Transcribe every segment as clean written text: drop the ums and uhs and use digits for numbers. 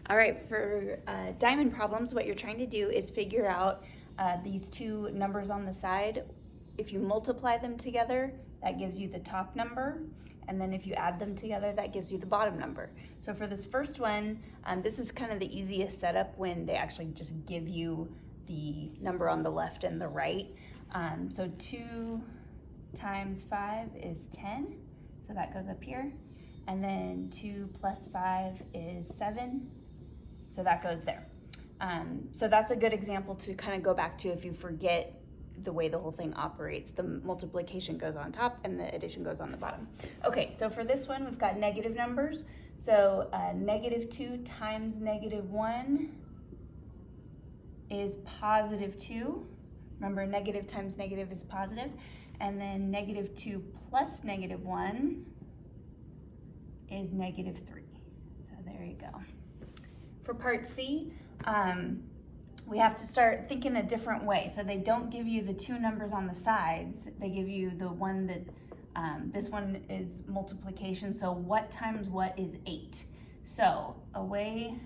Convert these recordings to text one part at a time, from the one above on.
All right, for diamond problems, what you're trying to do is figure out these two numbers on the side. If you multiply them together, that gives you the top number. And then if you add them together, that gives you the bottom number. So for this first one, this is kind of the easiest setup when they actually just give you the number on the left and the right. So 2 times 5 is 10, so that goes up here. And then 2 plus 5 is 7, so that goes there. So that's a good example to kind of go back to if you forget the way the whole thing operates. The multiplication goes on top and the addition goes on the bottom. Okay, so for this one, we've got negative numbers. So -2 times -1 is +2. Remember, negative times negative is positive. And then -2 plus -1 is -3. So there you go. For part C, we have to start thinking a different way. So they don't give you the two numbers on the sides. They give you the one that, this one is multiplication. So what times what is 8? So a way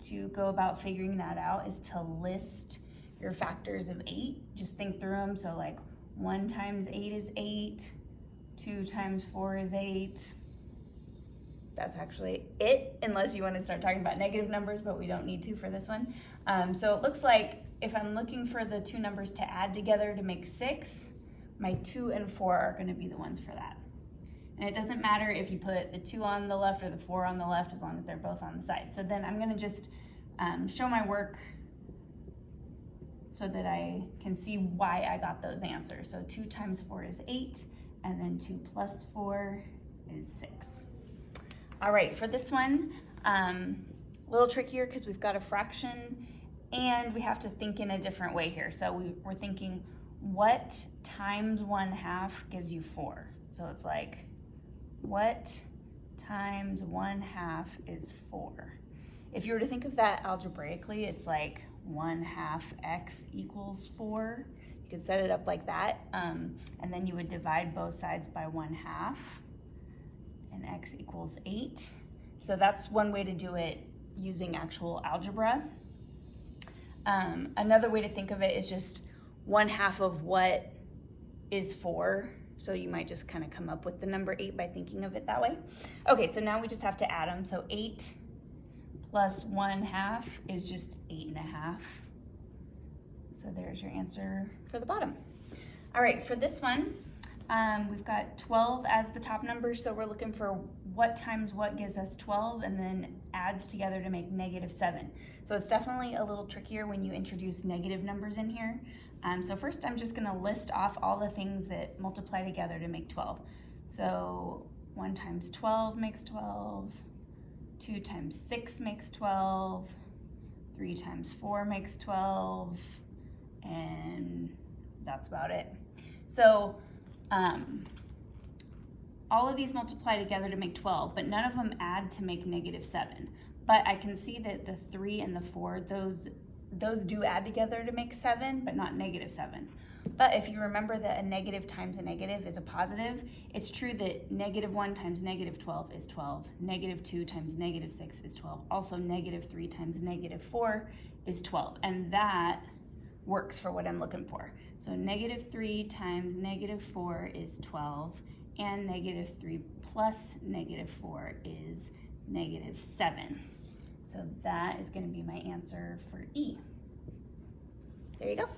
to go about figuring that out is to list your factors of 8. Just think through them. So like 1 times 8 is 8, 2 times 4 is 8. That's actually it, unless you want to start talking about negative numbers, but we don't need to for this one. So it looks like if I'm looking for the two numbers to add together to make 6, my 2 and 4 are going to be the ones for that. And it doesn't matter if you put the 2 on the left or the 4 on the left, as long as they're both on the side. So then I'm going to just show my work so that I can see why I got those answers. So 2 times 4 is 8, and then 2 plus 4 is 6. All right, for this one, a little trickier because we've got a fraction and we have to think in a different way here. So we're thinking, what times 1/2 gives you 4? So it's like, what times 1/2 is 4? If you were to think of that algebraically, it's like 1/2 x equals 4. You could set it up like that, and then you would divide both sides by 1/2. And x equals 8. So that's one way to do it using actual algebra. Another way to think of it is just 1/2 of what is 4. So you might just kind of come up with the number 8 by thinking of it that way. Okay, so now we just have to add them. So 8 plus 1/2 is just 8.5. So there's your answer for the bottom. All right, for this one, we've got 12 as the top number, so we're looking for what times what gives us 12 and then adds together to make -7. So it's definitely a little trickier when you introduce negative numbers in here. So first I'm just gonna list off all the things that multiply together to make 12. So 1 times 12 makes 12, 2 times 6 makes 12, 3 times 4 makes 12, and that's about it. So all of these multiply together to make 12, but none of them add to make -7. But I can see that the 3 and the 4, those do add together to make 7, but not -7. But if you remember that a negative times a negative is a positive, it's true that -1 times -12 is 12, -2 times -6 is 12, also -3 times -4 is 12, and that works for what I'm looking for. So -3 times -4 is 12, and -3 plus -4 is -7. So that is going to be my answer for E. There you go.